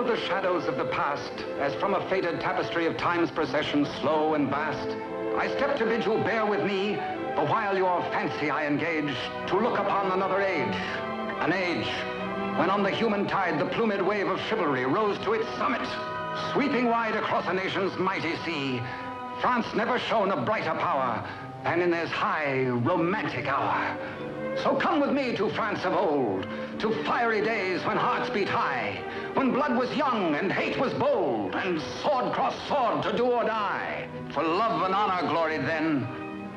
of the shadows of the past, as from a faded tapestry of time's procession, slow and vast, I step to bid you bear with me, the while your fancy I engage, to look upon another age, an age when on the human tide the plumed wave of chivalry rose to its summit, sweeping wide across a nation's mighty sea. France never shone a brighter power than in this high, romantic hour. So come with me to France of old, to fiery days when hearts beat high, when blood was young and hate was bold, and sword crossed sword to do or die. For love and honor gloried then,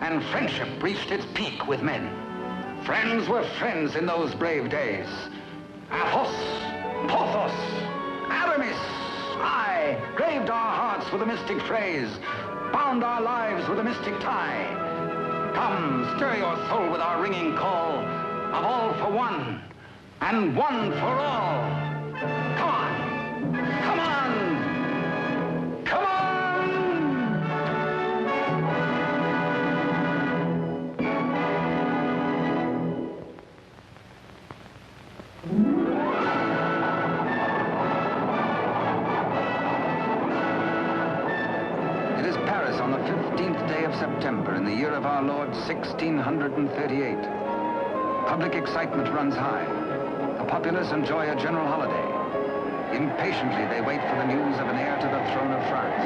and friendship reached its peak with men. Friends were friends in those brave days. Athos, Porthos, Aramis, aye, graved our hearts with a mystic phrase, bound our lives with a mystic tie. Come, stir your soul with our ringing call of all for one, and one for all. Come on, come on, come on! It is Paris on the 15th day of September in the year of our Lord 1638. Public excitement runs high. The populace enjoy a general holiday. Impatiently, they wait for the news of an heir to the throne of France.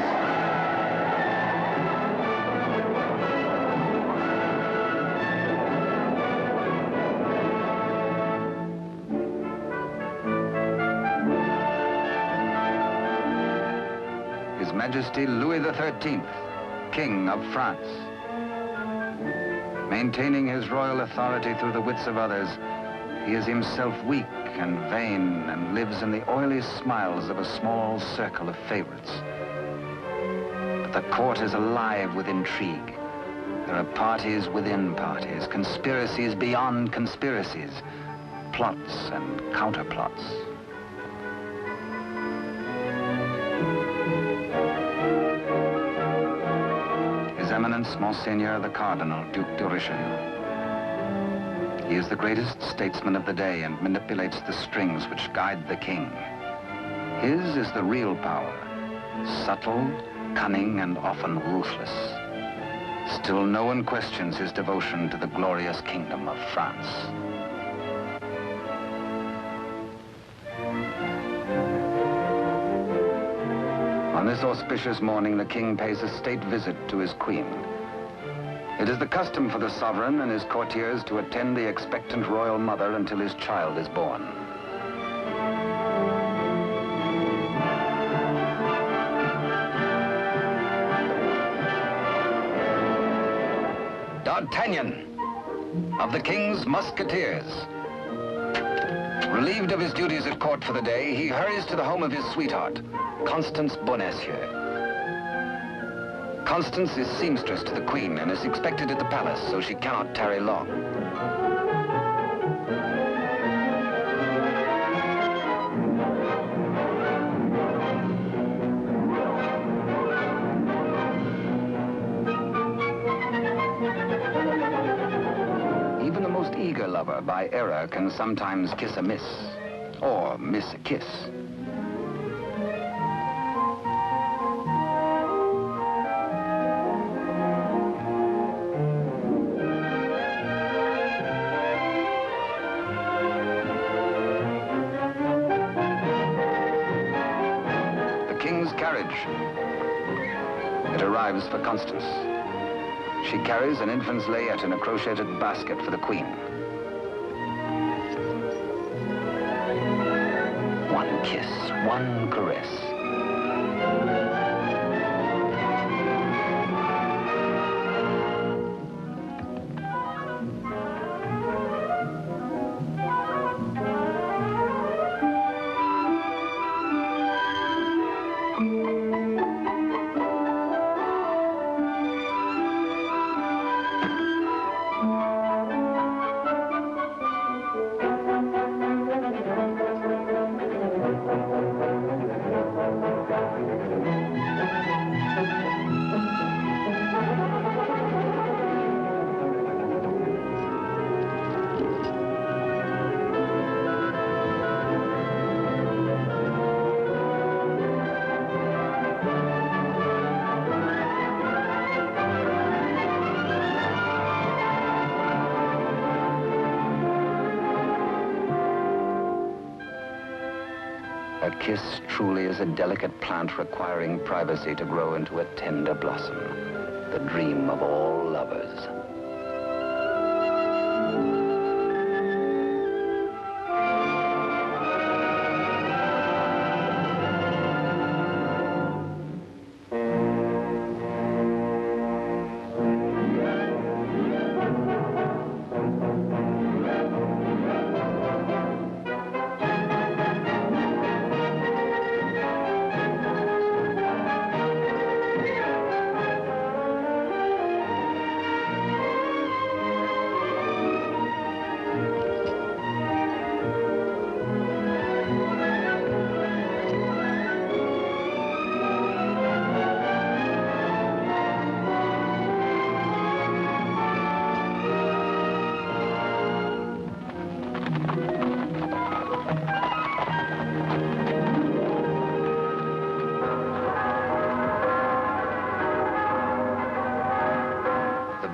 His Majesty Louis XIII, King of France. Maintaining his royal authority through the wits of others, he is himself weak and vain and lives in the oily smiles of a small circle of favorites. But the court is alive with intrigue. There are parties within parties, conspiracies beyond conspiracies, plots and counterplots. His Eminence, Monseigneur the Cardinal, Duc de Richelieu. He is the greatest statesman of the day and manipulates the strings which guide the king. His is the real power, subtle, cunning, and often ruthless. Still no one questions his devotion to the glorious kingdom of France. On this auspicious morning, the king pays a state visit to his queen. It is the custom for the sovereign and his courtiers to attend the expectant royal mother until his child is born. D'Artagnan, of the King's Musketeers. Relieved of his duties at court for the day, he hurries to the home of his sweetheart, Constance Bonacieux. Constance is seamstress to the Queen and is expected at the palace, so she cannot tarry long. Even the most eager lover, by error, can sometimes kiss a miss, or miss a kiss. It arrives for Constance. She carries an infant's layette in a crocheted basket for the Queen. One kiss, one caress. A kiss truly is a delicate plant requiring privacy to grow into a tender blossom, the dream of all lovers.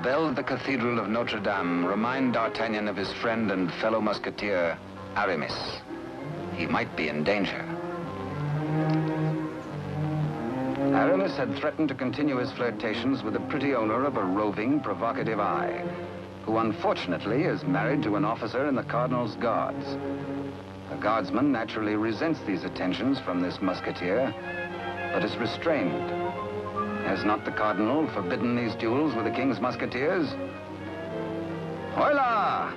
Bell of the Cathedral of Notre Dame remind D'Artagnan of his friend and fellow musketeer, Aramis. He might be in danger. Aramis had threatened to continue his flirtations with the pretty owner of a roving, provocative eye, who unfortunately is married to an officer in the Cardinal's Guards. The guardsman naturally resents these attentions from this musketeer, but is restrained. Has not the Cardinal forbidden these duels with the King's musketeers? Hola!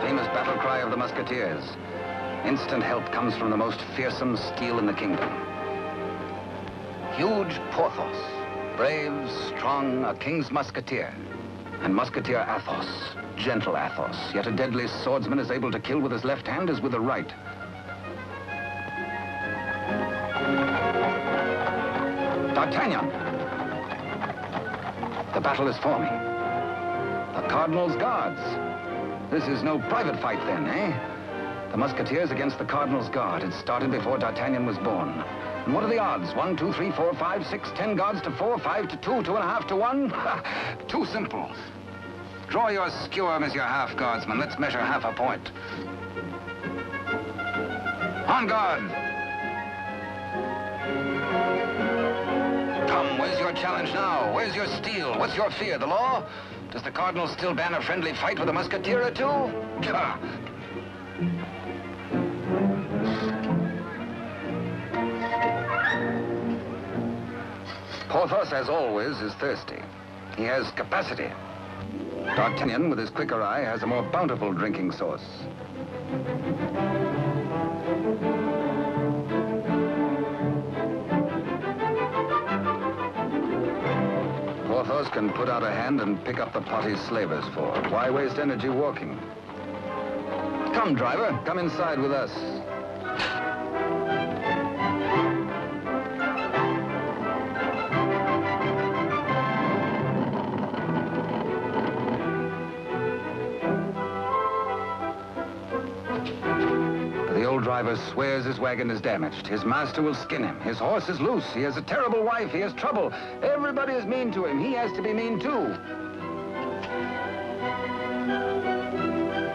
Famous battle cry of the musketeers. Instant help comes from the most fearsome steel in the kingdom. Huge Porthos, brave, strong, a King's musketeer. And Musketeer Athos, gentle Athos, yet a deadly swordsman is able to kill with his left hand as with the right. D'Artagnan! The battle is forming. The Cardinal's Guards. This is no private fight then, eh? The Musketeers against the Cardinal's Guard. It started before D'Artagnan was born. And what are the odds? 1, 2, 3, 4, 5, 6, 10 guards to 4, 5 to 2, 2.5 to 1? Too simple. Draw your skewer, Monsieur Half Guardsman. Let's measure half a point. On guard! Come, where's your challenge now? Where's your steel? What's your fear, the law? Does the Cardinal still ban a friendly fight with a musketeer or two? Porthos, as always, is thirsty. He has capacity. D'Artagnan, with his quicker eye, has a more bountiful drinking source. Porthos can put out a hand and pick up the pot he's slavers for. Why waste energy walking? Come, driver, come inside with us. The old driver swears his wagon is damaged. His master will skin him. His horse is loose. He has a terrible wife. He has trouble. Everybody is mean to him. He has to be mean too.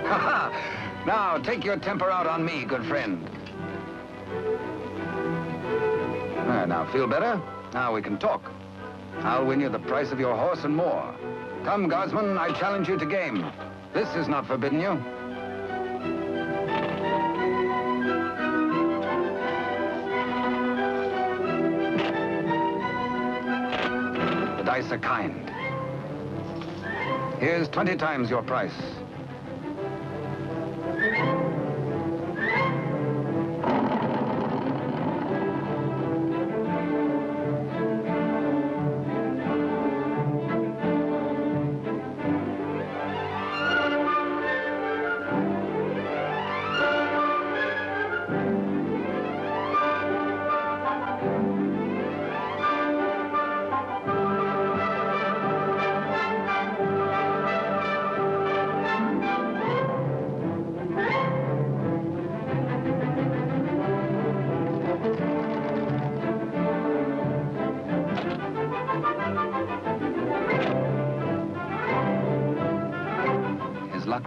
Ha-ha! Now, take your temper out on me, good friend. Now, feel better? Now we can talk. I'll win you the price of your horse and more. Come, guardsman, I challenge you to game. This is not forbidden you. The dice are kind. Here's 20 times your price.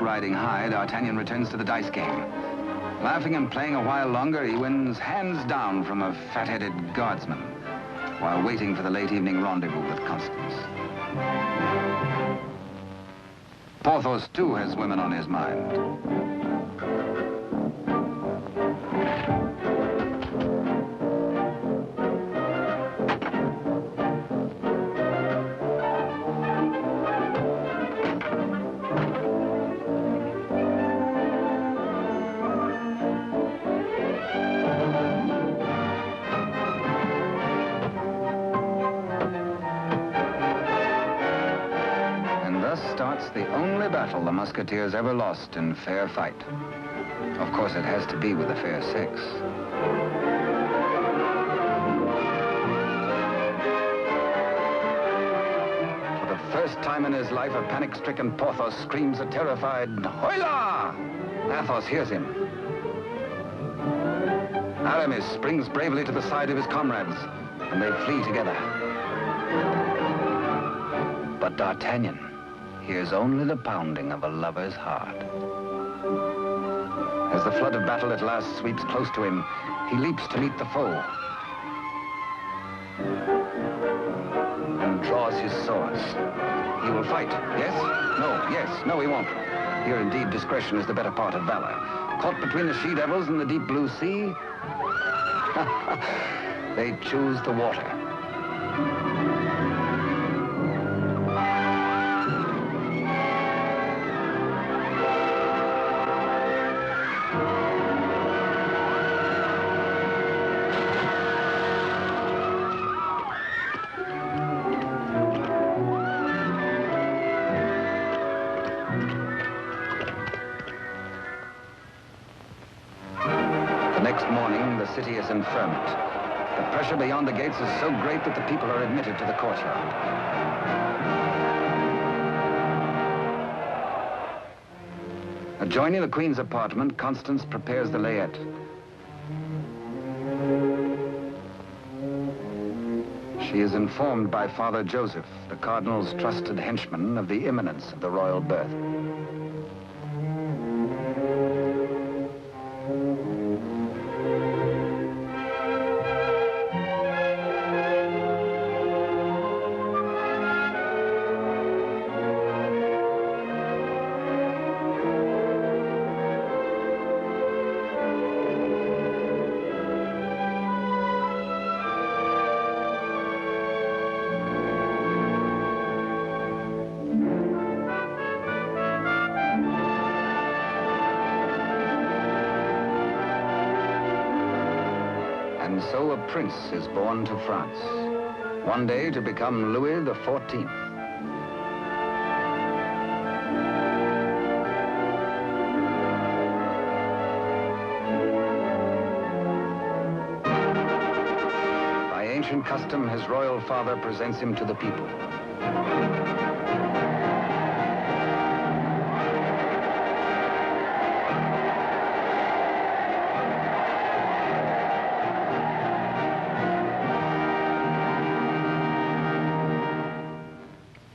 Riding high, D'Artagnan returns to the dice game. Laughing and playing a while longer, he wins hands down from a fat-headed guardsman while waiting for the late evening rendezvous with Constance. Porthos, too, has women on his mind. Starts the only battle the Musketeers ever lost in fair fight. Of course, it has to be with the fair sex. For the first time in his life, a panic-stricken Porthos screams a terrified, "Hola!" Athos hears him. Aramis springs bravely to the side of his comrades, and they flee together. But D'Artagnan hears only the pounding of a lover's heart. As the flood of battle at last sweeps close to him, he leaps to meet the foe and draws his swords. He will fight. Yes? No. Yes. No, he won't. Here, indeed, discretion is the better part of valor. Caught between the she-devils and the deep blue sea, they choose the water. Next morning, the city is in ferment. The pressure beyond the gates is so great that the people are admitted to the courtyard. Adjoining the Queen's apartment, Constance prepares the layette. She is informed by Father Joseph, the Cardinal's trusted henchman, of the imminence of the royal birth. And so a prince is born to France, one day to become Louis XIV. By ancient custom, his royal father presents him to the people.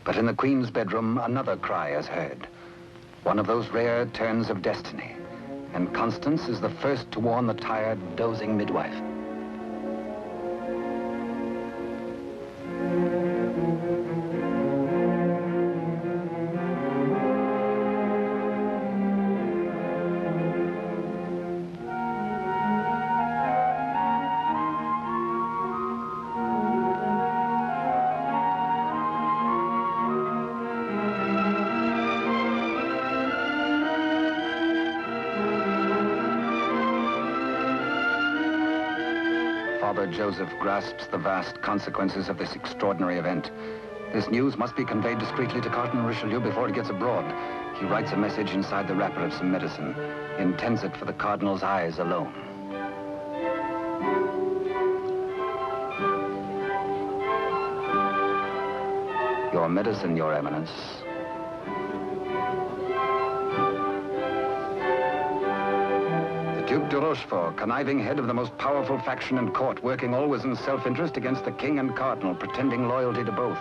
But in the Queen's bedroom, another cry is heard. One of those rare turns of destiny. And Constance is the first to warn the tired, dozing midwife. Father Joseph grasps the vast consequences of this extraordinary event. This news must be conveyed discreetly to Cardinal Richelieu before it gets abroad. He writes a message inside the wrapper of some medicine. He intends it for the Cardinal's eyes alone. Your medicine, Your Eminence. Duke de Rochefort, conniving head of the most powerful faction in court, working always in self-interest against the king and cardinal, pretending loyalty to both.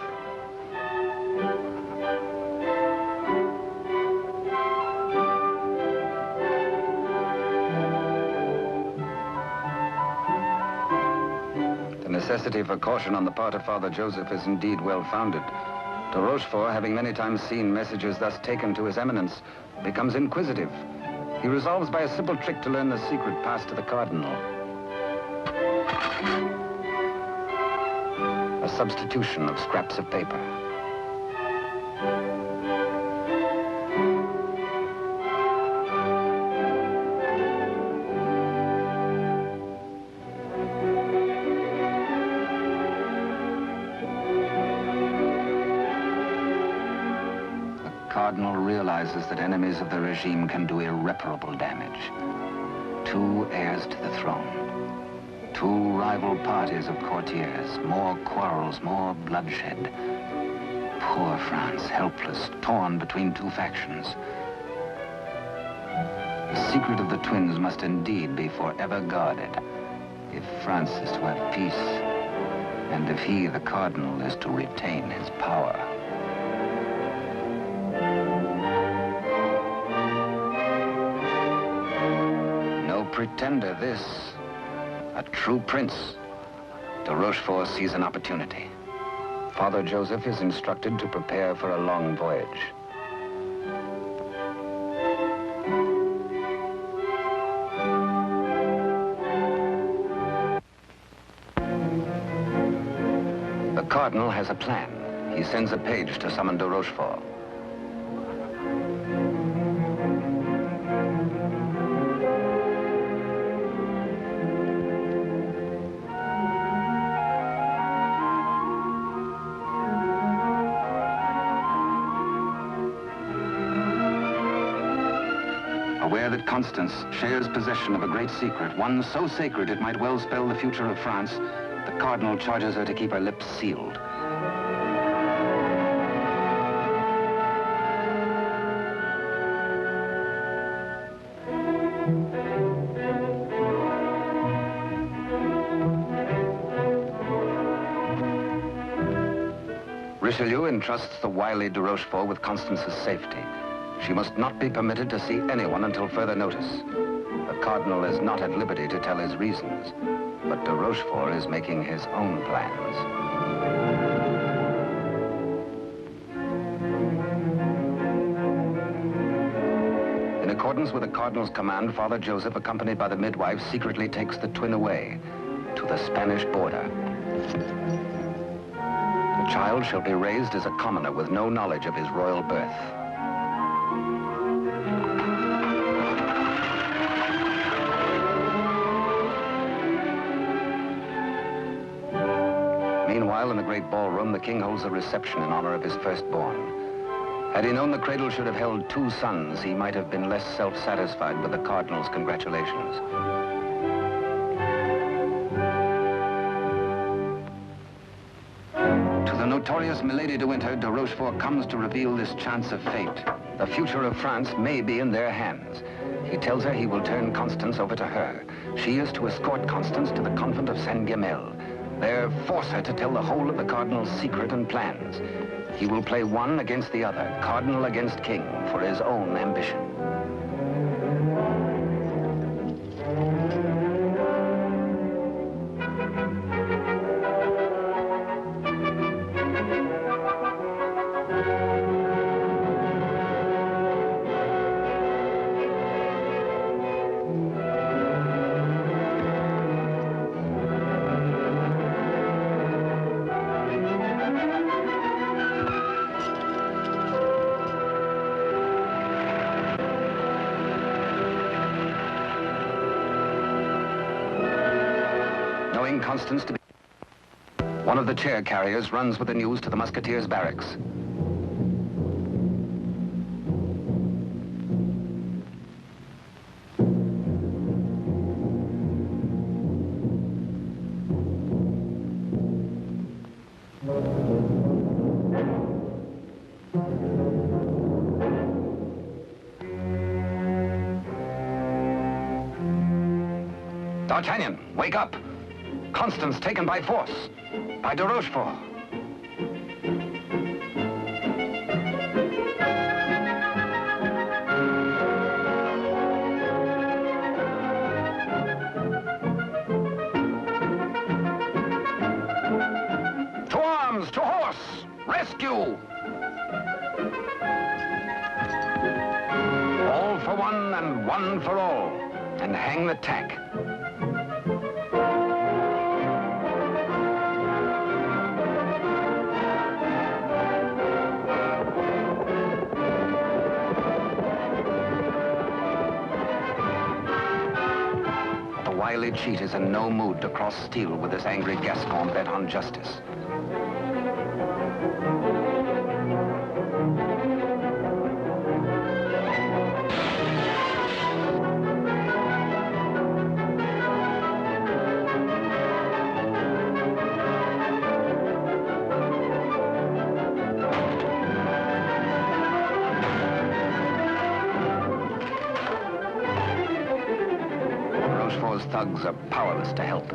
necessity for caution on the part of Father Joseph is indeed well-founded. De Rochefort, having many times seen messages thus taken to his eminence, becomes inquisitive. He resolves by a simple trick to learn the secret passed to the cardinal. A substitution of scraps of paper. The cardinal realizes that enemies of the regime can do irreparable damage. 2 heirs to the throne. 2 rival parties of courtiers. More quarrels, more bloodshed. Poor France, helpless, torn between 2 factions. The secret of the twins must indeed be forever guarded if France is to have peace, and if he, the cardinal, is to retain his power. Pretender, this. A true prince. De Rochefort sees an opportunity. Father Joseph is instructed to prepare for a long voyage. The cardinal has a plan. He sends a page to summon de Rochefort. Aware that Constance shares possession of a great secret, one so sacred it might well spell the future of France, the cardinal charges her to keep her lips sealed. Richelieu entrusts the wily de Rochefort with Constance's safety. She must not be permitted to see anyone until further notice. The cardinal is not at liberty to tell his reasons, but de Rochefort is making his own plans. In accordance with the cardinal's command, Father Joseph, accompanied by the midwife, secretly takes the twin away to the Spanish border. The child shall be raised as a commoner with no knowledge of his royal birth. Meanwhile, in the great ballroom, the king holds a reception in honor of his firstborn. Had he known the cradle should have held 2 sons, he might have been less self-satisfied with the cardinal's congratulations. To the notorious Milady de Winter, de Rochefort comes to reveal this chance of fate. The future of France may be in their hands. He tells her he will turn Constance over to her. She is to escort Constance to the convent of Saint-Gamel. There, force her to tell the whole of the cardinal's secret and plans. He will play one against the other, cardinal against king, for his own ambition. Constance to be... One of the chair carriers runs with the news to the musketeers' barracks. D'Artagnan, wake up! Constance taken by force, by de Rochefort. rescue! All for one and one for all, and hang the tack. The wily cheat is in no mood to cross steel with this angry Gascon bent on justice. Thugs are powerless to help.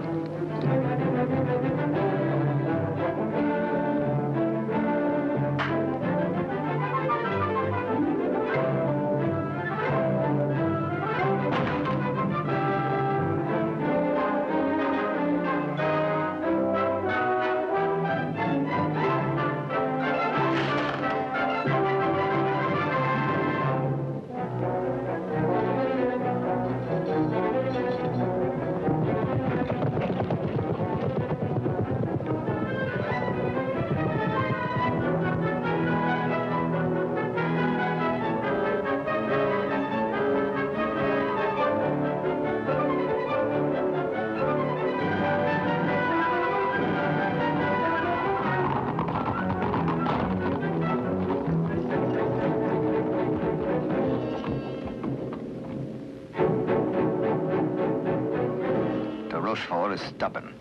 Rochefort is stubborn.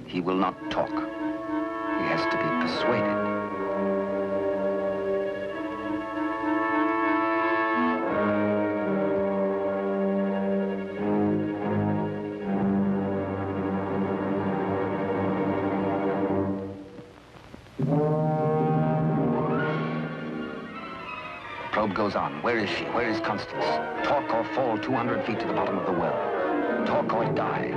He will not talk. He has to be persuaded. The probe goes on. Where is she? Where is Constance? Talk or fall 200 feet to the bottom of the well. Talk or die.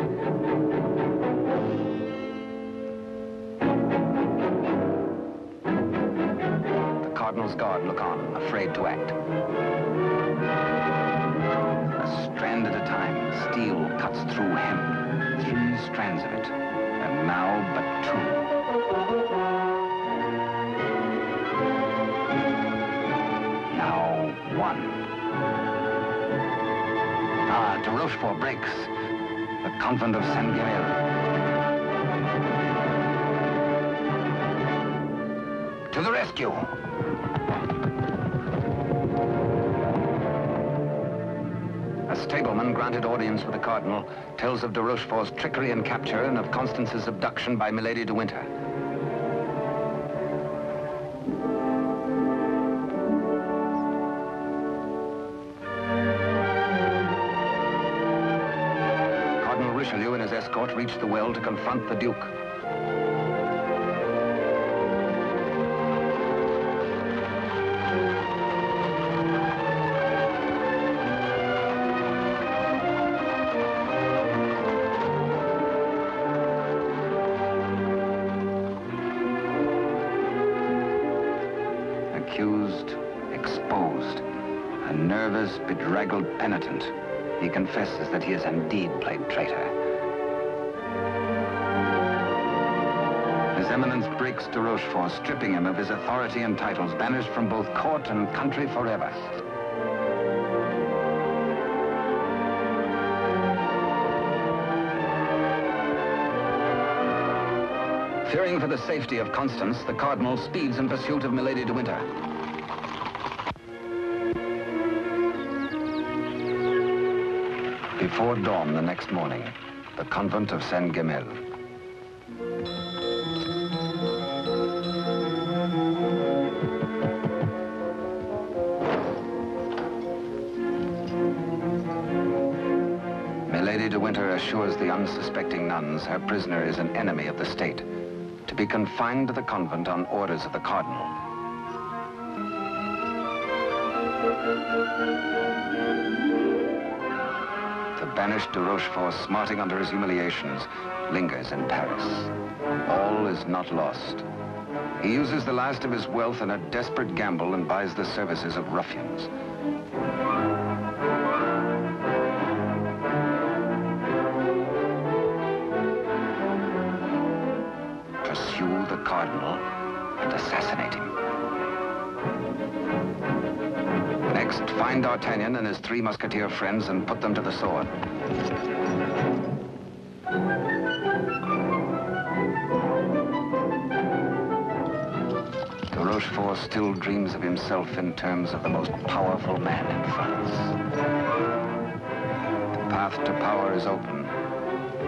The Cardinal's guard look on, afraid to act. A strand at a time, steel cuts through hemp. 3 strands of it, and now but 2. Now 1. Ah, de Rochefort breaks. The convent of Saint-Guémel. To the rescue! A stableman granted audience with the Cardinal tells of de Rochefort's trickery and capture and of Constance's abduction by Milady de Winter. Richelieu and his escort reached the well to confront the Duke. Accused, exposed, a nervous, bedraggled penitent. He confesses that he has indeed played traitor. His Eminence breaks de Rochefort, stripping him of his authority and titles, banished from both court and country forever. Fearing for the safety of Constance, the Cardinal speeds in pursuit of Milady de Winter. Before dawn the next morning, the convent of Saint-Guémel. Milady de Winter assures the unsuspecting nuns her prisoner is an enemy of the state, to be confined to the convent on orders of the Cardinal. The banished de Rochefort, smarting under his humiliations, lingers in Paris. All is not lost. He uses the last of his wealth in a desperate gamble and buys the services of ruffians. Pursue the Cardinal and assassinate him. Next, find D'Artagnan and his 3 musketeer friends and put them to the sword. Rochefort still dreams of himself in terms of the most powerful man in France. The path to power is open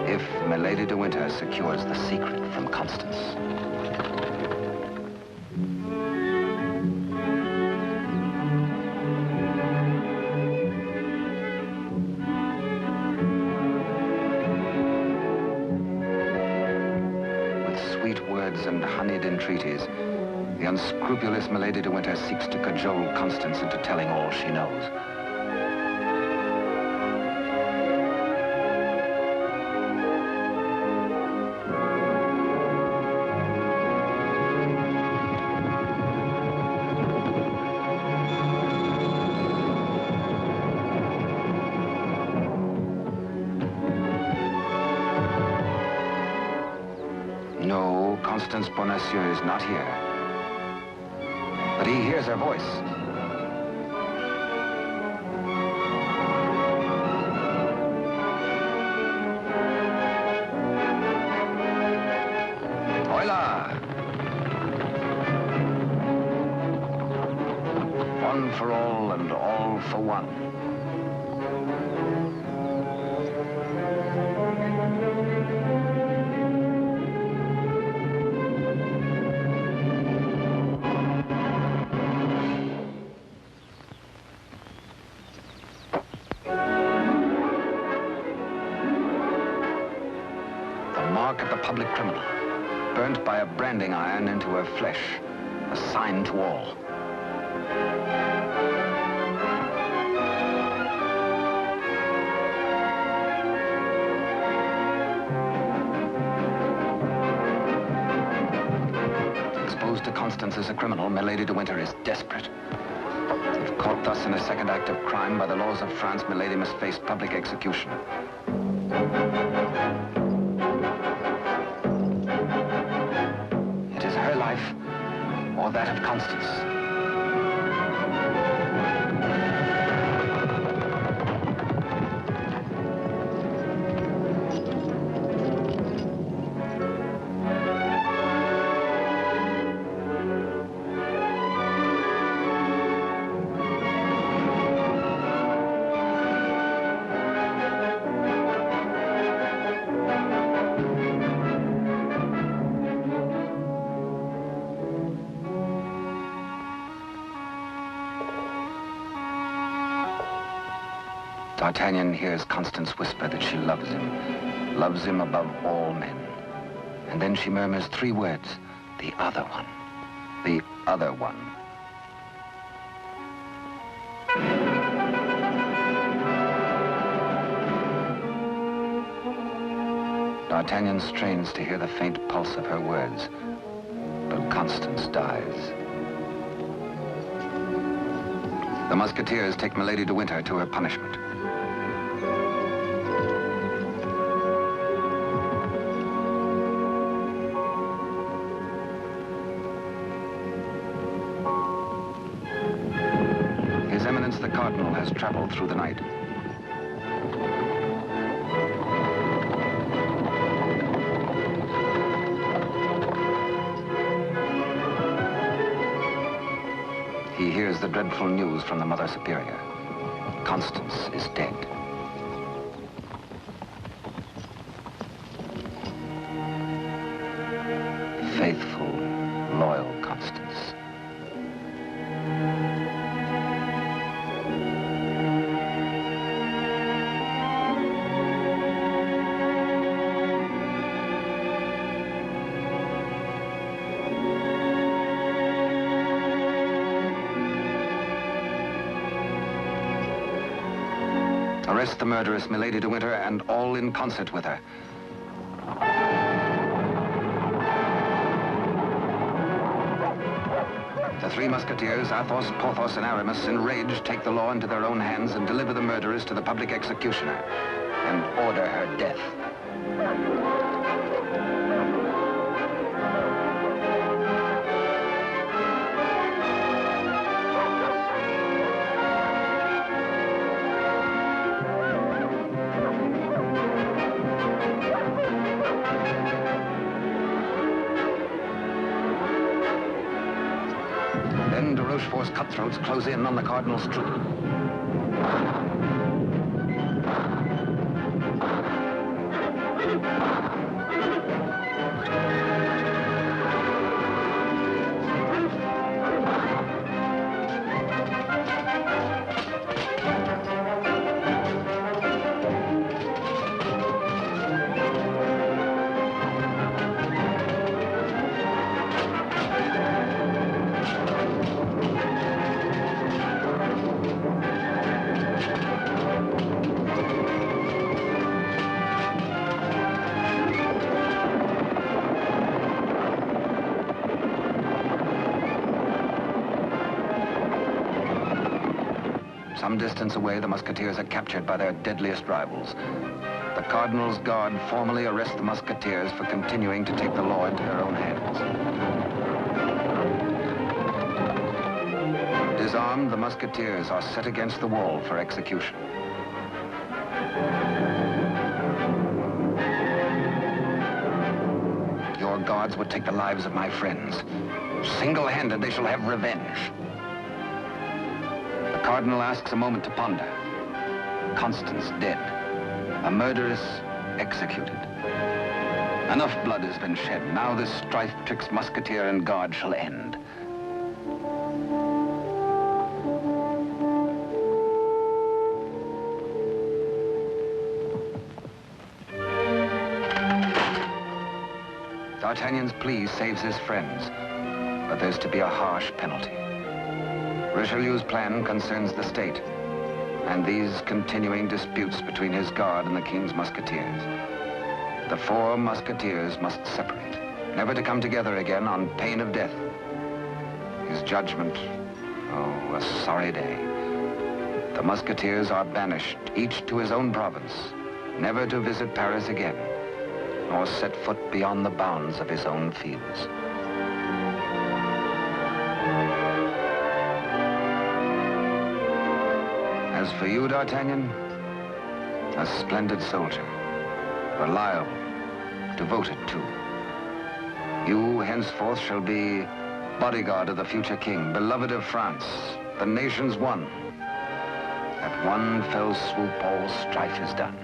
if Milady de Winter secures the secret from Constance. With sweet words and honeyed entreaties, the unscrupulous Milady de Winter seeks to cajole Constance into telling all she knows. No, Constance Bonacieux is not here. But he hears her voice. Hola! One for all and all for one. Mark of the public criminal, burnt by a branding iron into her flesh, a sign to all. Exposed to Constance as a criminal, Milady de Winter is desperate. If caught thus in a second act of crime, by the laws of France, Milady must face public execution. Or that of Constance. D'Artagnan hears Constance whisper that she loves him above all men. And then she murmurs 3 words, the other one, the other one. D'Artagnan strains to hear the faint pulse of her words, but Constance dies. The Musketeers take Milady de Winter to her punishment. His Eminence the Cardinal has traveled through the night. He hears the dreadful news from the Mother Superior. Constance is dead. Faithful, loyal Constance. Arrest the murderess, Milady de Winter, and all in concert with her. three musketeers, Athos, Porthos, and Aramis, enraged, take the law into their own hands and deliver the murderess to the public executioner and order her death. Then de Rochefort's cutthroats close in on the Cardinal's troop. Some distance away, the musketeers are captured by their deadliest rivals. The Cardinal's guard formally arrest the musketeers for continuing to take the law into their own hands. Disarmed, the musketeers are set against the wall for execution. Your guards would take the lives of my friends. Single-handed, they shall have revenge. The Cardinal asks a moment to ponder. Constance dead. A murderess executed. Enough blood has been shed. Now this strife twixt musketeer and guard shall end. D'Artagnan's plea saves his friends, but there's to be a harsh penalty. Richelieu's plan concerns the state, and these continuing disputes between his guard and the king's musketeers. The four musketeers must separate, never to come together again on pain of death. His judgment, oh, a sorry day. The musketeers are banished, each to his own province, never to visit Paris again, nor set foot beyond the bounds of his own fields. As for you, D'Artagnan, a splendid soldier, reliable, devoted too. You henceforth shall be bodyguard of the future king, beloved of France, the nation's one. At one fell swoop, all strife is done.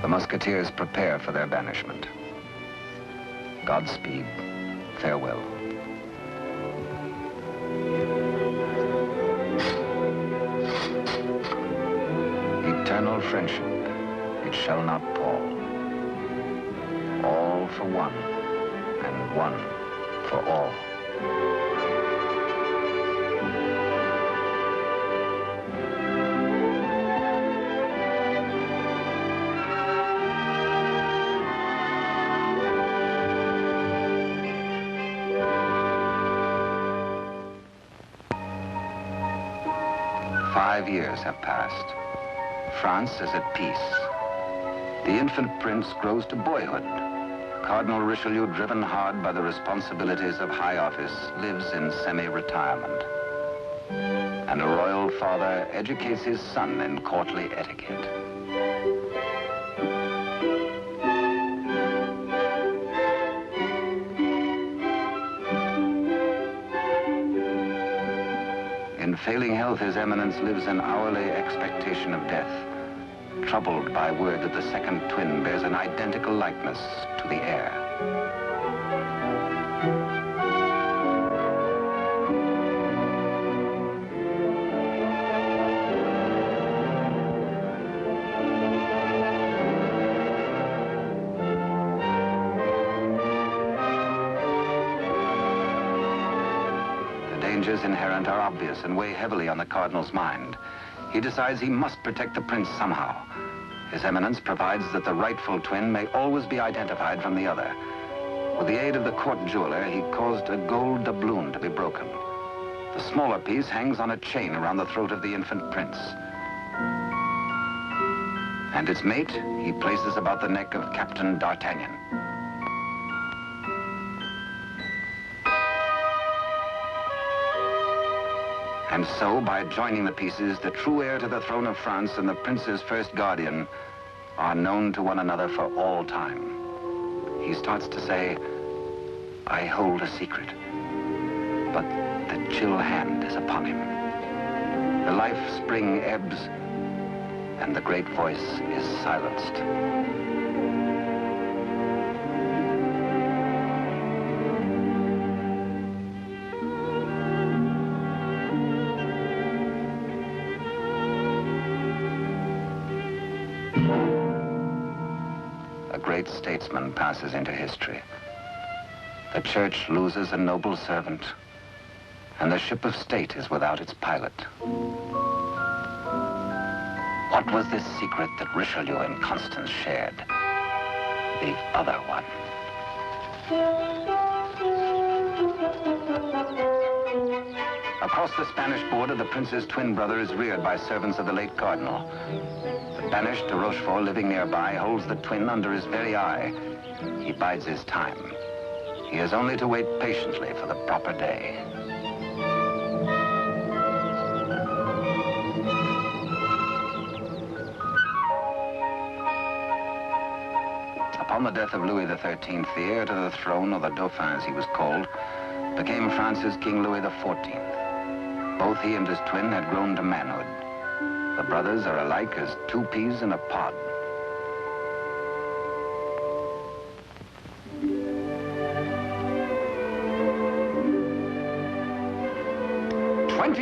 The musketeers prepare for their banishment. Godspeed, farewell. Eternal friendship, it shall not pall. All for one, and one for all. "5 years have passed. France is at peace. The infant prince grows to boyhood. Cardinal Richelieu, driven hard by the responsibilities of high office, lives in semi-retirement. And a royal father educates his son in courtly etiquette. In failing health, His Eminence lives in hourly expectation of death, troubled by word that the second twin bears an identical likeness to the heir. Dangers inherent are obvious and weigh heavily on the Cardinal's mind. He decides he must protect the prince somehow. His Eminence provides that the rightful twin may always be identified from the other. With the aid of the court jeweler, he caused a gold doubloon to be broken. The smaller piece hangs on a chain around the throat of the infant prince. And its mate he places about the neck of Captain D'Artagnan. And so, by joining the pieces, the true heir to the throne of France and the prince's first guardian are known to one another for all time. He starts to say, I hold a secret. But the chill hand is upon him. The life spring ebbs, and the great voice is silenced. A great statesman passes into history. The church loses a noble servant, and the ship of state is without its pilot. What was this secret that Richelieu and Constance shared? The other one. Across the Spanish border, the prince's twin brother is reared by servants of the late cardinal. The banished de Rochefort, living nearby, holds the twin under his very eye. He bides his time. He has only to wait patiently for the proper day. Upon the death of Louis XIII, the heir to the throne, or the Dauphin as he was called, became France's King Louis XIV. Both he and his twin had grown to manhood. The brothers are alike as two peas in a pod.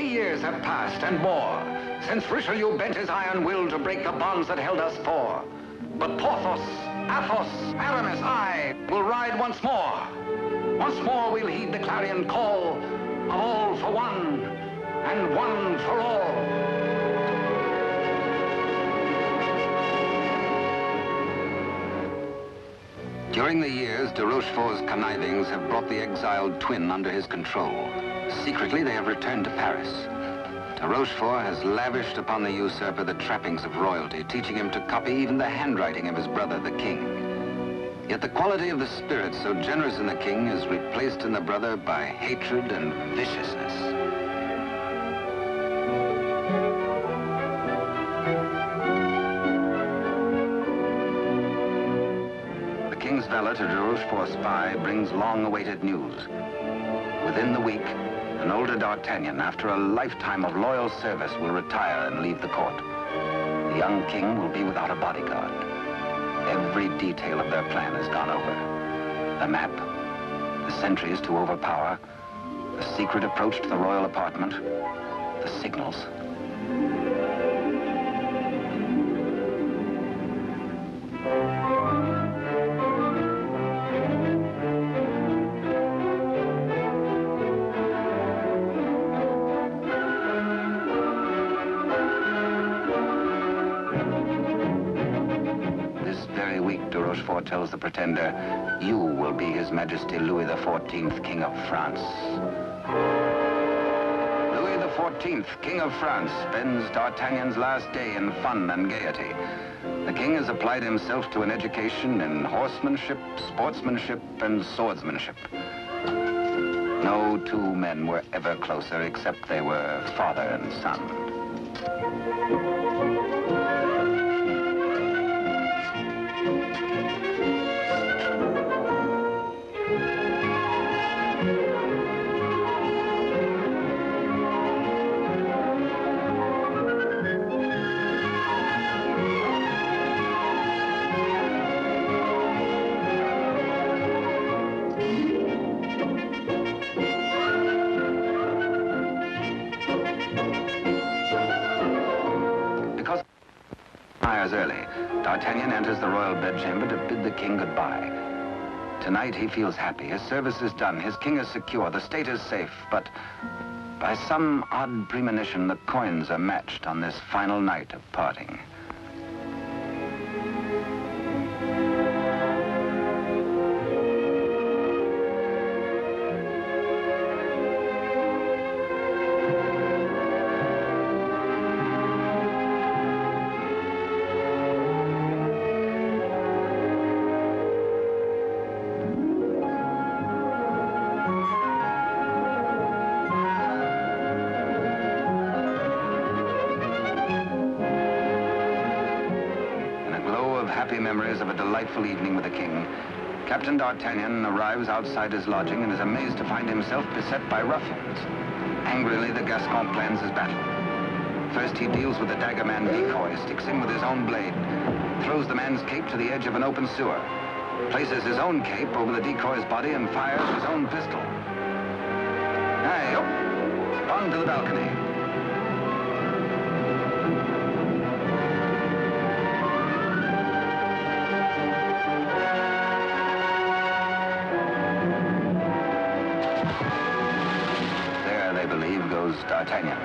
Years have passed and more since Richelieu bent his iron will to break the bonds that held us four. But Porthos, Athos, Aramis, I will ride once more. Once more we'll heed the clarion call of all for one and one for all. During the years, de Rochefort's connivings have brought the exiled twin under his control. Secretly, they have returned to Paris. De Rochefort has lavished upon the usurper the trappings of royalty, teaching him to copy even the handwriting of his brother, the king. Yet the quality of the spirit so generous in the king is replaced in the brother by hatred and viciousness. The king's valet, a de Rochefort spy, brings long-awaited news. Within the week, an older D'Artagnan, after a lifetime of loyal service, will retire and leave the court. The young king will be without a bodyguard. Every detail of their plan has gone over. The map, the sentries to overpower, the secret approach to the royal apartment, the signals. Rochefort tells the pretender, you will be His Majesty Louis XIV, King of France. Louis XIV, King of France, spends D'Artagnan's last day in fun and gaiety. The king has applied himself to an education in horsemanship, sportsmanship, and swordsmanship. No two men were ever closer, except they were father and son. Early, D'Artagnan enters the royal bedchamber to bid the king goodbye. Tonight he feels happy. His service is done. His king is secure. The state is safe. But by some odd premonition, the coins are matched on this final night of parting. memories of a delightful evening with the king, Captain D'Artagnan arrives outside his lodging and is amazed to find himself beset by ruffians. Angrily, the Gascon plans his battle. First, he deals with the dagger man decoy, sticks him with his own blade, throws the man's cape to the edge of an open sewer, places his own cape over the decoy's body and fires his own pistol. Hey, up, on to the balcony. There, they believe, goes D'Artagnan.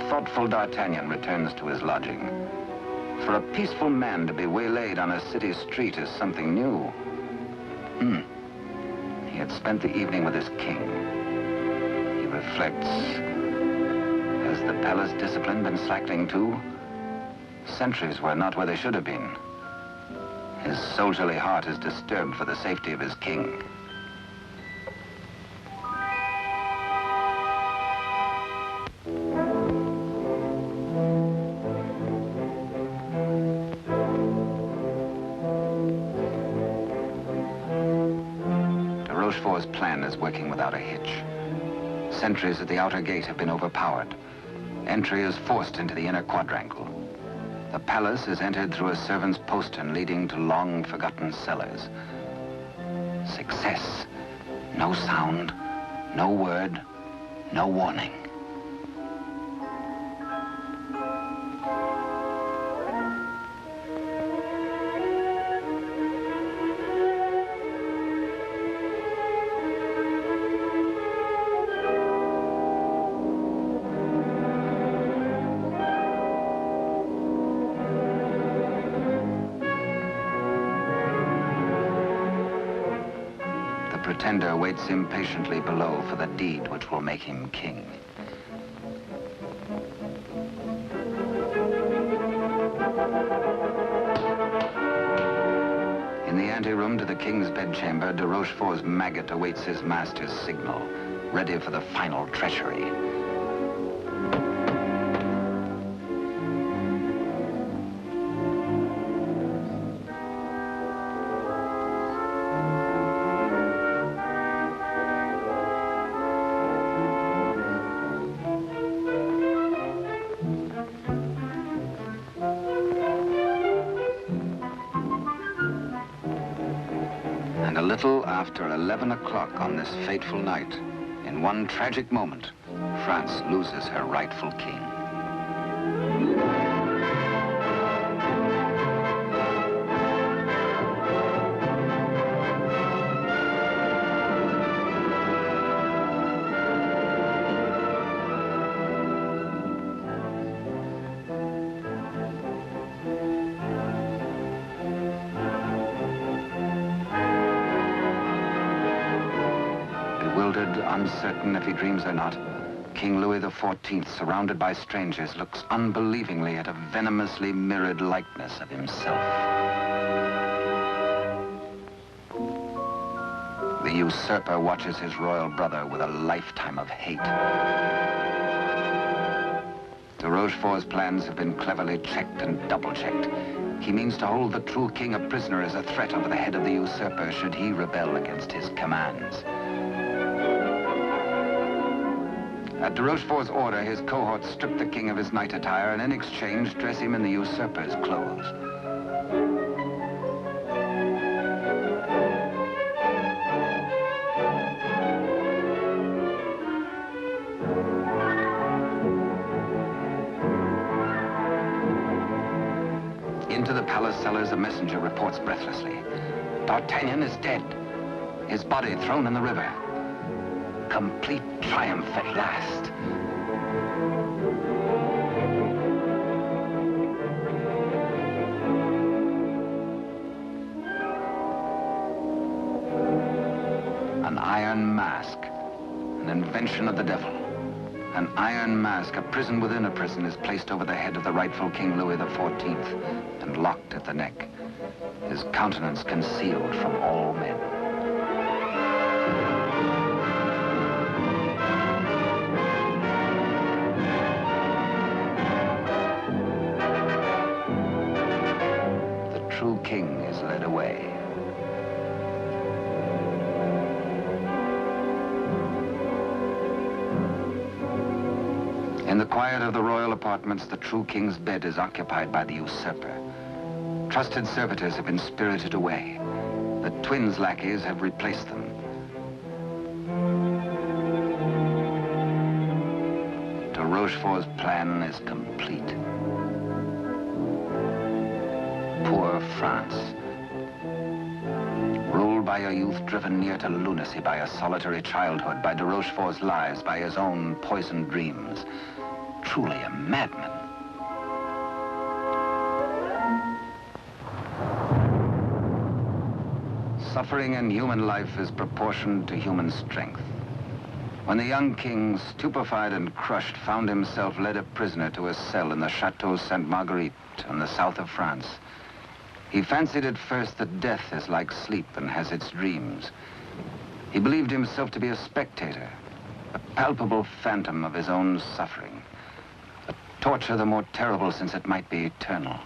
Thoughtful D'Artagnan returns to his lodging. For a peaceful man to be waylaid on a city street is something new. He had spent the evening with his king. He reflects. Has the palace discipline been slackening too? Sentries were not where they should have been. His soldierly heart is disturbed for the safety of his king. Plan is working without a hitch. Sentries at the outer gate have been overpowered. Entry is forced into the inner quadrangle. The palace is entered through a servant's postern leading to long-forgotten cellars. Success. No sound, no word, no warning. Pretender waits impatiently below for the deed which will make him king. In the anteroom to the king's bedchamber, de Rochefort's maggot awaits his master's signal, ready for the final treachery. A little after 11 o'clock on this fateful night, in one tragic moment, France loses her rightful king. Uncertain if he dreams or not, King Louis XIV, surrounded by strangers, looks unbelievingly at a venomously mirrored likeness of himself. The usurper watches his royal brother with a lifetime of hate. De Rochefort's plans have been cleverly checked and double-checked. He means to hold the true king a prisoner as a threat over the head of the usurper should he rebel against his commands. At de Rochefort's order, his cohorts strip the king of his night attire and in exchange dress him in the usurper's clothes. Into the palace cellars, a messenger reports breathlessly. D'Artagnan is dead. His body thrown in the river. Complete triumph at last. An iron mask, an invention of the devil. An iron mask, a prison within a prison, is placed over the head of the rightful King Louis XIV and locked at the neck, his countenance concealed from all men. true king is led away. In the quiet of the royal apartments, the true king's bed is occupied by the usurper. Trusted servitors have been spirited away. The twins' lackeys have replaced them. De Rochefort's plan is complete. Poor France. Ruled by a youth driven near to lunacy by a solitary childhood, by de Rochefort's lies, by his own poisoned dreams. Truly a madman. Suffering in human life is proportioned to human strength. When the young king, stupefied and crushed, found himself led a prisoner to a cell in the Chateau Sainte Marguerite in the south of France, he fancied at first that death is like sleep and has its dreams. He believed himself to be a spectator, a palpable phantom of his own suffering. A torture the more terrible since it might be eternal.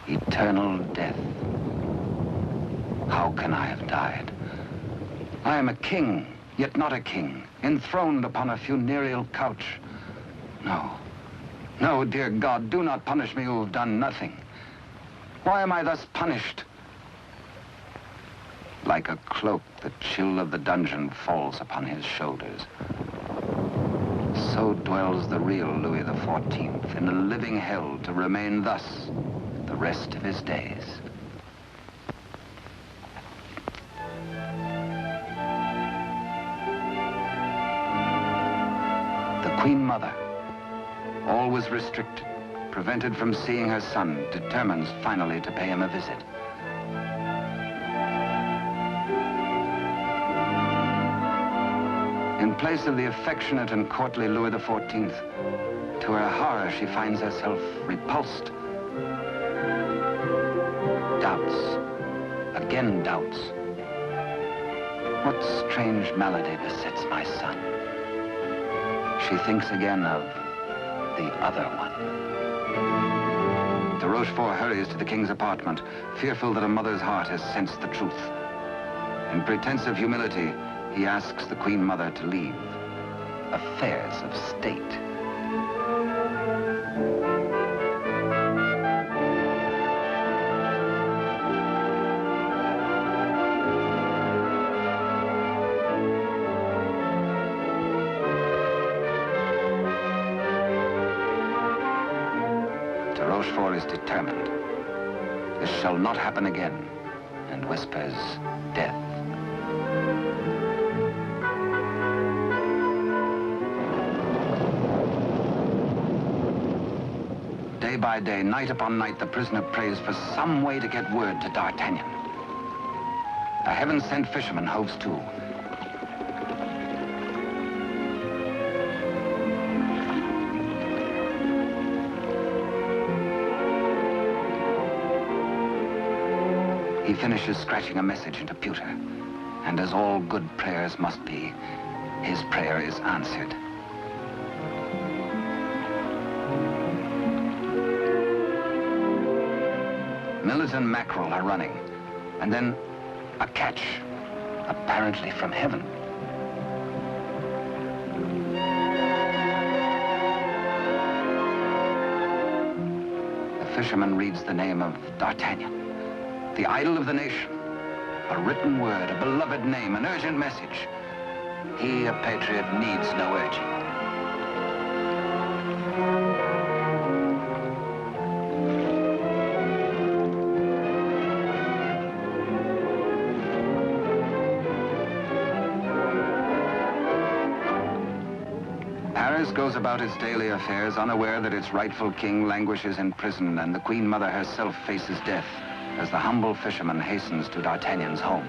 Eternal death. How can I have died? I am a king, yet not a king, enthroned upon a funereal couch. No, no, dear God, do not punish me who have done nothing. Why am I thus punished? Like a cloak, the chill of the dungeon falls upon his shoulders. So dwells the real Louis XIV in a living hell to remain thus the rest of his days. The Queen Mother, always restricted, prevented from seeing her son, determines finally to pay him a visit. In place of the affectionate and courtly Louis XIV, to her horror, she finds herself repulsed. Doubts, again doubts. What strange malady besets my son? She thinks again of the other one. De Rochefort hurries to the king's apartment, fearful that a mother's heart has sensed the truth. In pretense of humility, he asks the Queen Mother to leave affairs of state. De Rochefort is determined. This shall not happen again, and whispers death. Day by day, night upon night, the prisoner prays for some way to get word to D'Artagnan. A heaven-sent fisherman hoves to. He finishes scratching a message into pewter, and as all good prayers must be, his prayer is answered. Millet and mackerel are running, and then a catch, apparently from heaven. The fisherman reads the name of D'Artagnan, the idol of the nation. A written word, a beloved name, an urgent message. He, a patriot, needs no urging. Paris goes about its daily affairs, unaware that its rightful king languishes in prison, and the Queen Mother herself faces death as the humble fisherman hastens to D'Artagnan's home.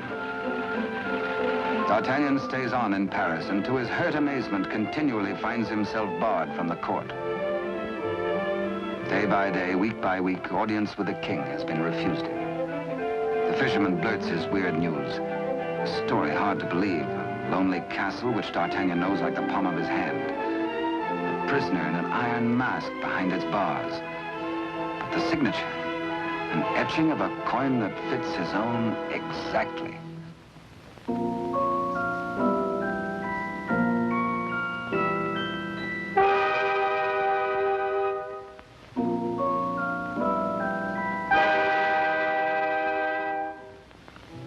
D'Artagnan stays on in Paris, and to his hurt amazement continually finds himself barred from the court. Day by day, week by week, audience with the king has been refused him. The fisherman blurts his weird news. A story hard to believe. A lonely castle which D'Artagnan knows like the palm of his hand. A prisoner in an iron mask behind its bars. But the signature, An etching of a coin that fits his own exactly.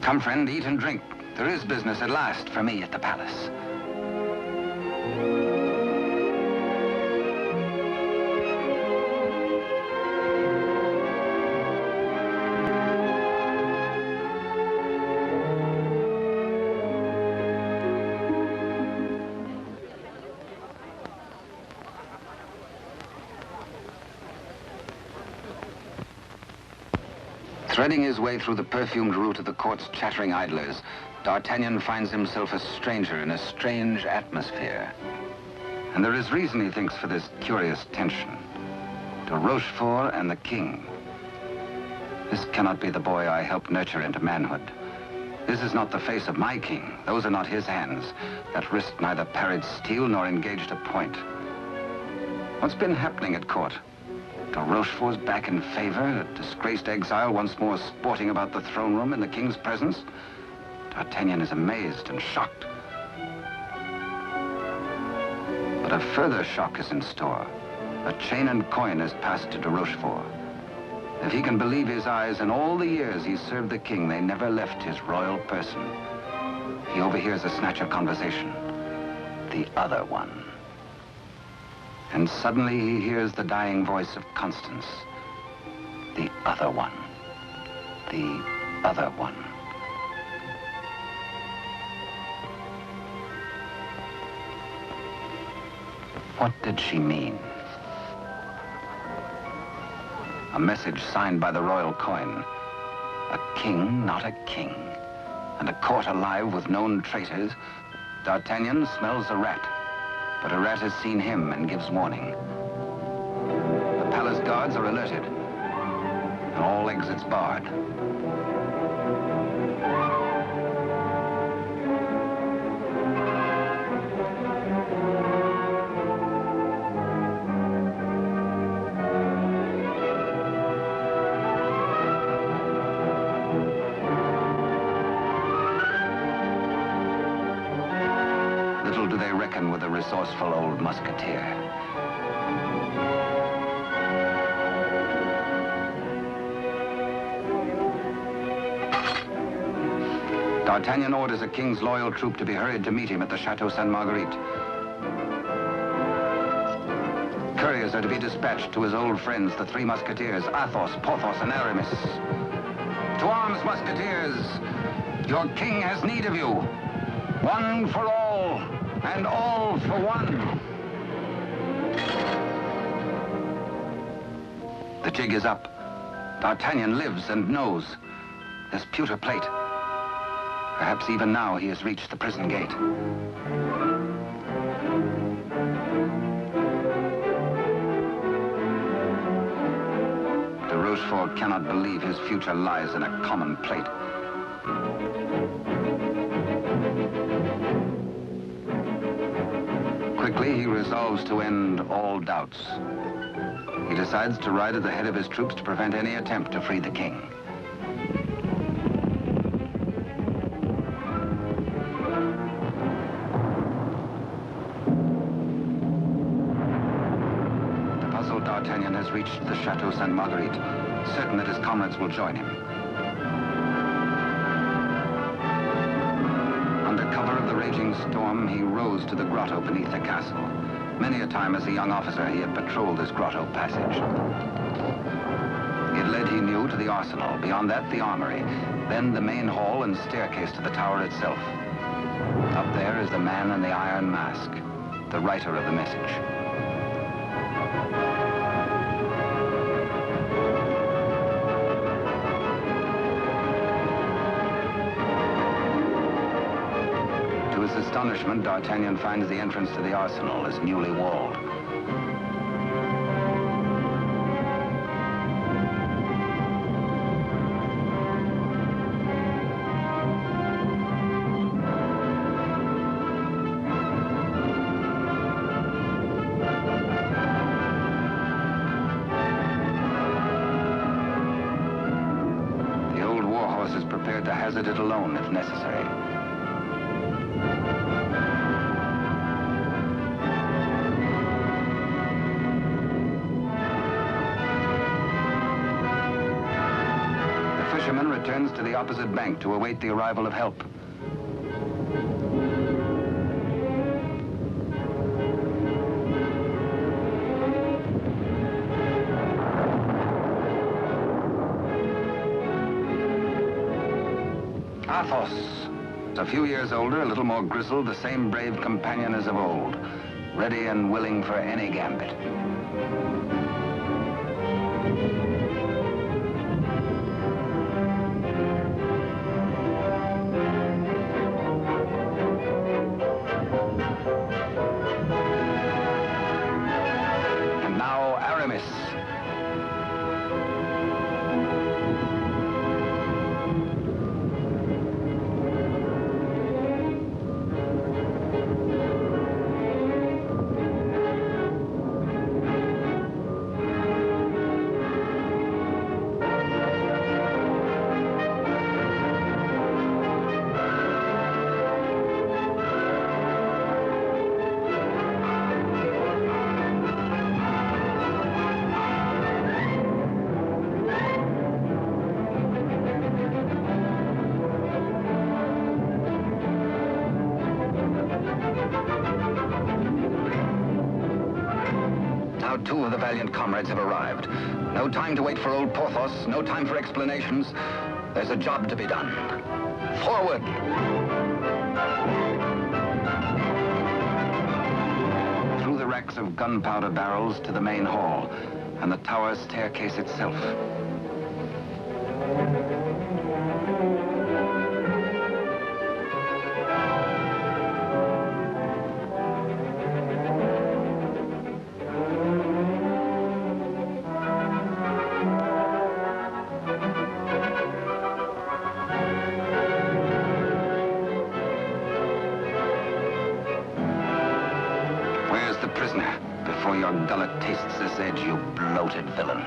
Come, friend, eat and drink. There is business at last for me at the palace. Threading his way through the perfumed route of the court's chattering idlers, D'Artagnan finds himself a stranger in a strange atmosphere. And there is reason, he thinks, for this curious tension. De Rochefort and the king. This cannot be the boy I helped nurture into manhood. This is not the face of my king. Those are not his hands that risked neither parried steel nor engaged a point. What's been happening at court? De Rochefort's back in favor, a disgraced exile once more sporting about the throne room in the king's presence. D'Artagnan is amazed and shocked. But a further shock is in store. A chain and coin is passed to de Rochefort. If he can believe his eyes, in all the years he served the king, they never left his royal person. He overhears a snatch of conversation. The other one. And suddenly he hears the dying voice of Constance. The other one. The other one. What did she mean? A message signed by the royal coin. A king, not a king. And a court alive with known traitors. D'Artagnan smells a rat. But a rat has seen him and gives warning. The palace guards are alerted. And all exits barred. Little do they reckon with a resourceful old musketeer. D'Artagnan orders a king's loyal troop to be hurried to meet him at the Chateau Sainte Marguerite. Couriers are to be dispatched to his old friends, the three musketeers, Athos, Porthos, and Aramis. To arms, musketeers! Your king has need of you. One for all, and all for one. The jig is up. D'Artagnan lives and knows. There's pewter plate. Perhaps even now he has reached the prison gate. De Rochefort cannot believe his future lies in a common plate. Quickly, he resolves to end all doubts. He decides to ride at the head of his troops to prevent any attempt to free the king. The puzzled D'Artagnan has reached the Chateau Sainte Marguerite, certain that his comrades will join him. Under cover of the raging storm, he rose to the grotto beneath the castle. Many a time as a young officer, he had patrolled this grotto passage. It led, he knew, to the arsenal. Beyond that, the armory. Then the main hall and staircase to the tower itself. Up there is the man in the iron mask, the writer of the message. To his astonishment, D'Artagnan finds the entrance to the arsenal is newly walled. Athos is prepared to hazard it alone if necessary. The fisherman returns to the opposite bank to await the arrival of help. Athos, a few years older, a little more grizzled, the same brave companion as of old, ready and willing for any gambit. And now Aramis. Two of the valiant comrades have arrived. No time to wait for old Porthos, no time for explanations. There's a job to be done. Forward! Through the racks of gunpowder barrels to the main hall, and the tower staircase itself. Before your gullet tastes this edge, you bloated villain.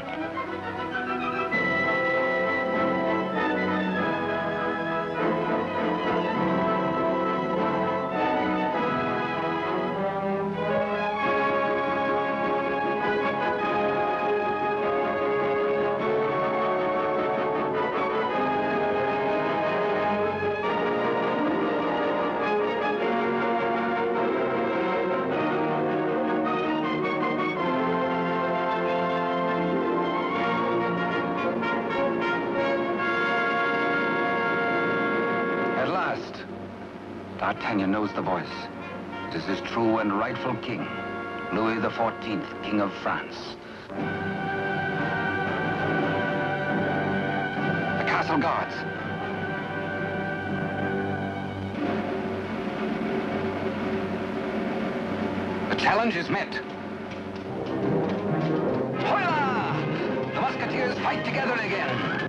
D'Artagnan knows the voice. It is his true and rightful king, Louis XIV, King of France. The castle guards. The challenge is met. Hola! The musketeers fight together again.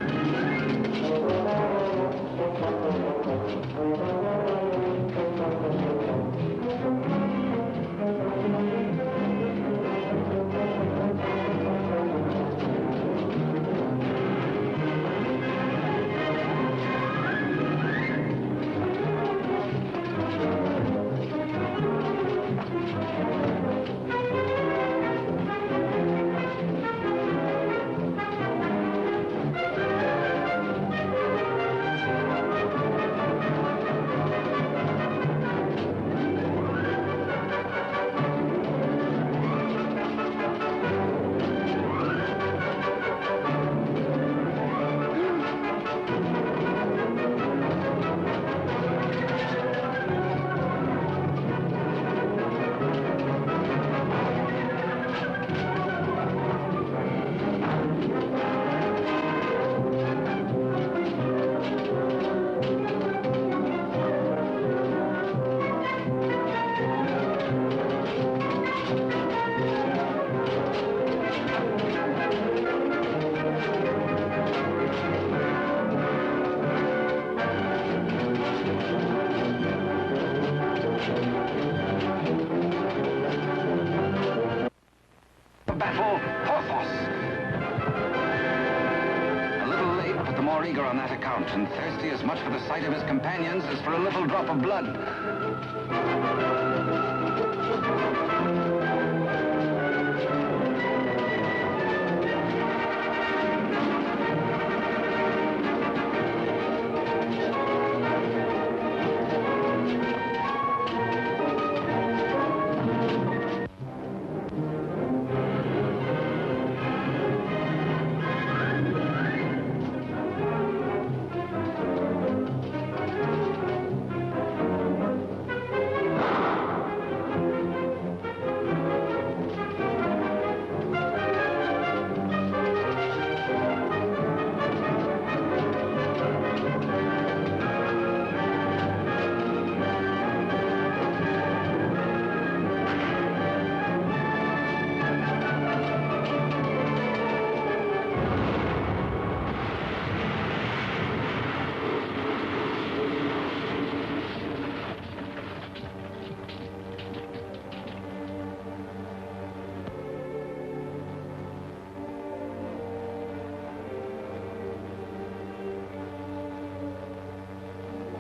the more eager on that account, and thirsty as much for the sight of his companions as for a little drop of blood.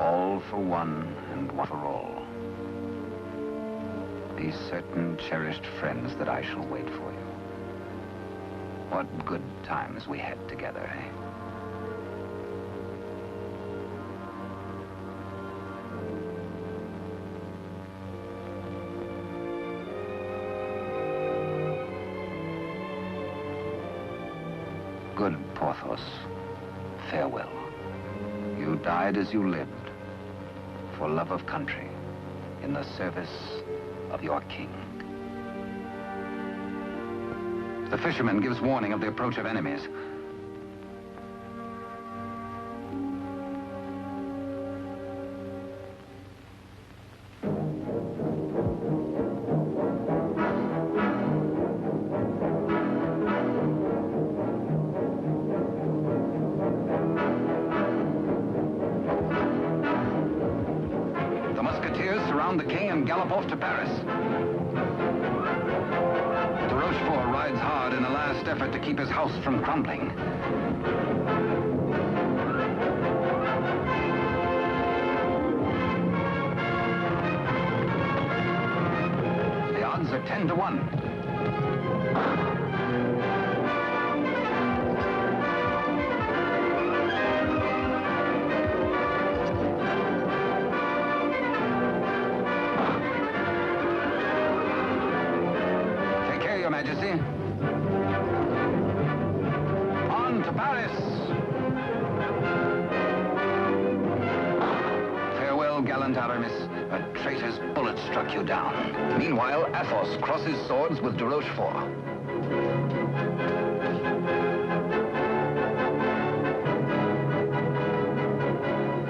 All for one and one for all. Be certain, cherished friends, that I shall wait for you. What good times we had together, eh? Good Porthos, farewell. You died as you lived, for love of country, in the service of your king. The fisherman gives warning of the approach of enemies. The king and gallop off to Paris. De Rochefort rides hard in a last effort to keep his house from crumbling. The odds are 10 to 1. Majesty. On to Paris. Farewell, gallant Aramis. A traitor's bullet struck you down. Meanwhile, Athos crosses swords with de Rochefort.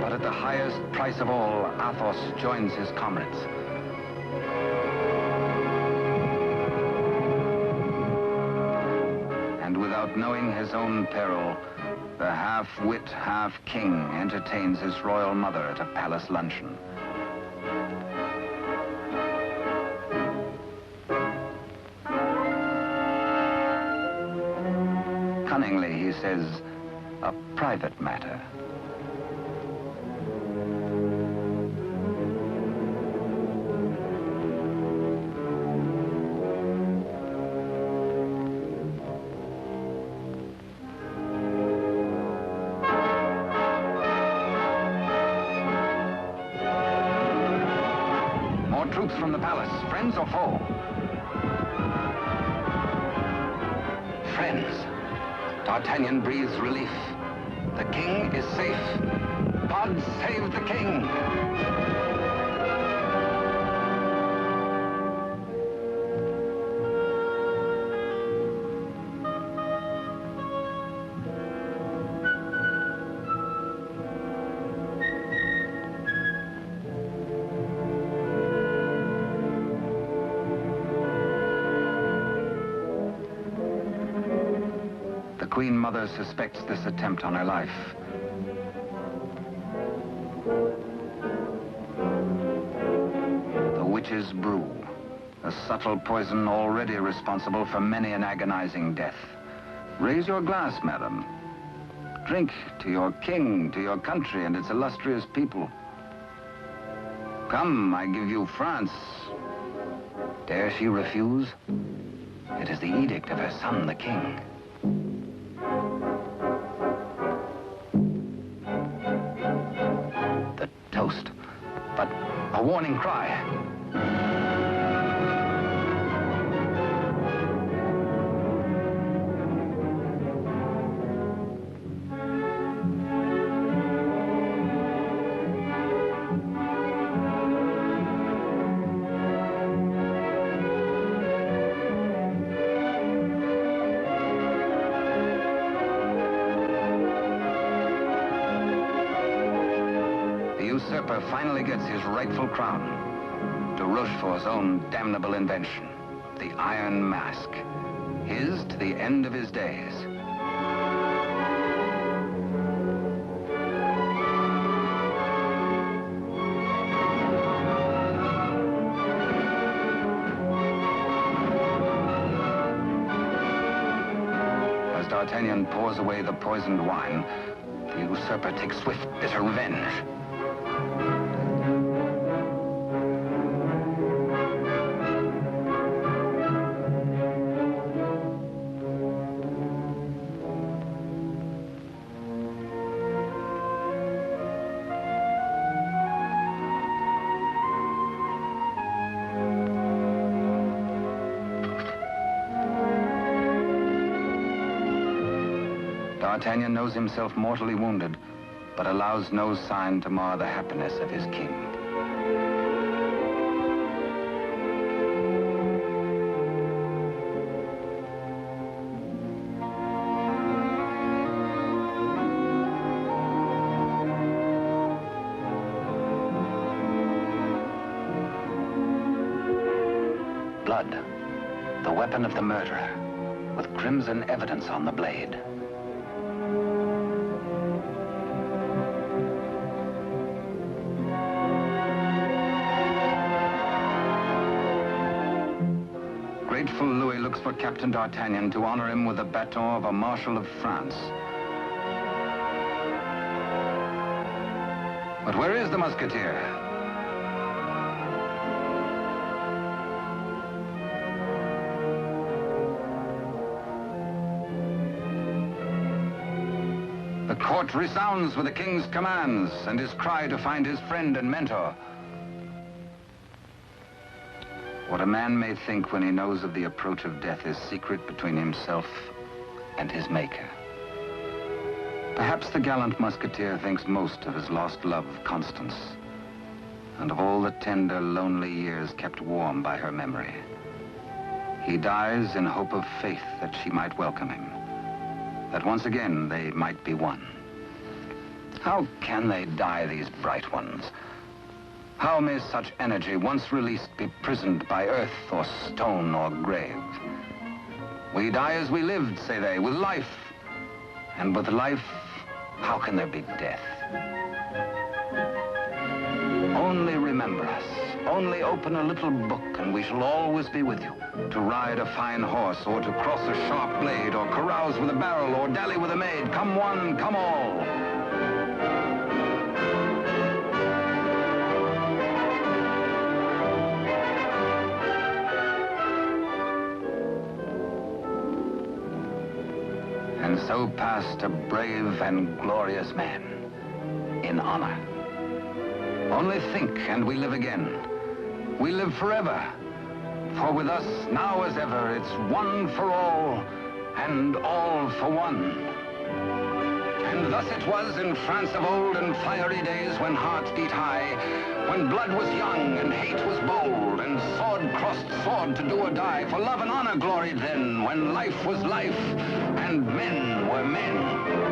But at the highest price of all, Athos joins his comrades. Without knowing his own peril, the half-wit, half-king entertains his royal mother at a palace luncheon. Cunningly, he says, a private matter. Troops from the palace, friends or foe? Friends. D'Artagnan breathes relief. The king is safe. God save the king! Queen Mother suspects this attempt on her life. The witch's brew, a subtle poison already responsible for many an agonizing death. Raise your glass, madam. Drink to your king, to your country, and its illustrious people. Come, I give you France. Dare she refuse? It is the edict of her son, the king. The toast, but a warning cry. Finally gets his rightful crown. De Rochefort's own damnable invention, the Iron Mask, his to the end of his days. As D'Artagnan pours away the poisoned wine, the usurper takes swift, bitter revenge. D'Artagnan knows himself mortally wounded, but allows no sign to mar the happiness of his king. Blood, the weapon of the murderer, with crimson evidence on the blade. Grateful Louis looks for Captain D'Artagnan to honor him with the baton of a Marshal of France. But where is the Musketeer? The court resounds with the king's commands and his cry to find his friend and mentor. What a man may think when he knows of the approach of death is secret between himself and his maker. Perhaps the gallant Musketeer thinks most of his lost love, Constance, and of all the tender, lonely years kept warm by her memory. He dies in hope of faith that she might welcome him, that once again they might be one. How can they die, these bright ones? How may such energy, once released, be prisoned by earth or stone or grave? We die as we lived, say they, with life. And with life, how can there be death? Only remember us. Only open a little book and we shall always be with you. To ride a fine horse, or to cross a sharp blade, or carouse with a barrel, or dally with a maid. Come one, come all. And so passed a brave and glorious man, in honor. Only think, and we live again. We live forever. For with us, now as ever, it's one for all, and all for one. And thus it was in France of old, in fiery days when hearts beat high, when blood was young and hate was bold, and sword crossed sword to do or die. For love and honor gloried then, when life was life, and men were men.